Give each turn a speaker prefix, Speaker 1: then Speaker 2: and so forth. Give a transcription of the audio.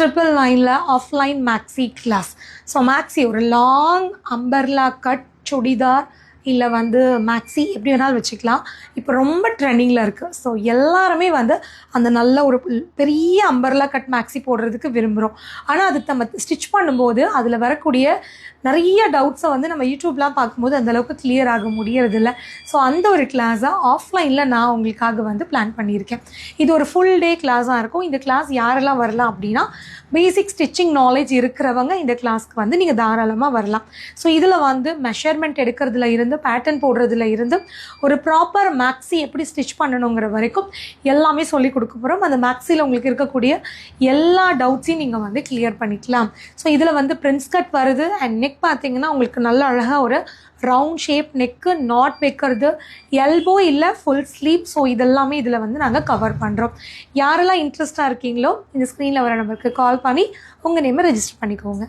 Speaker 1: 999ல offline maxi class. So maxi ஒரு long umbrella cut churidar இல்லை வந்து மேக்ஸி எப்படி வேணாலும் வச்சுக்கலாம். இப்போ ரொம்ப ட்ரெண்டிங்கில் இருக்குது. ஸோ எல்லாருமே வந்து அந்த நல்ல ஒரு பெரிய அம்பர்லா கட் மேக்ஸி போடுறதுக்கு விரும்புகிறோம். ஆனால் அது நம்ம ஸ்டிச் பண்ணும்போது அதில் வரக்கூடிய நிறைய டவுட்ஸை வந்து நம்ம யூடியூப்லாம் பார்க்கும்போது அந்தளவுக்கு கிளியர் ஆக முடியறதில்ல. ஸோ அந்த ஒரு கிளாஸை ஆஃப்லைனில் நான் உங்களுக்காக வந்து பிளான் பண்ணியிருக்கேன். இது ஒரு ஃபுல் டே கிளாஸாக இருக்கும். இந்த கிளாஸ் யாரெல்லாம் வரலாம் அப்படின்னா, பேசிக் ஸ்டிச்சிங் நாலேஜ் இருக்கிறவங்க இந்த கிளாஸ்க்கு வந்து நீங்கள் தாராளமாக வரலாம். ஸோ இதில் வந்து மெஷர்மெண்ட் எடுக்கிறதுல இருந்து பேட்டர்ன் போடுறதுல இருந்து ஒரு ப்ராப்பர் மேக்ஸி எப்படி ஸ்டிச் பண்ணணுங்கிற வரைக்கும் எல்லாமே சொல்லி கொடுக்க போகிறோம். அந்த மேக்ஸியில் உங்களுக்கு இருக்கக்கூடிய எல்லா டவுட்ஸையும் நீங்கள் வந்து கிளியர் பண்ணிக்கலாம். ஸோ இதில் வந்து பிரின்ஸ் கட் வருது. அண்ட் நெக் பார்த்தீங்கன்னா உங்களுக்கு நல்ல அழகாக ஒரு ரவுண்ட் ஷேப் நெக்கு, நாட் வைக்கிறது, எல்போ இல்லை ஃபுல் ஸ்லீவ். ஸோ இதெல்லாமே இதில் வந்து நாங்கள் கவர் பண்ணுறோம். யாரெல்லாம் இன்ட்ரெஸ்டாக இருக்கீங்களோ இந்த ஸ்க்ரீனில் வர நம்பருக்கு கால் பண்ணி உங்கள் நேமை ரெஜிஸ்டர் பண்ணிக்கோங்க.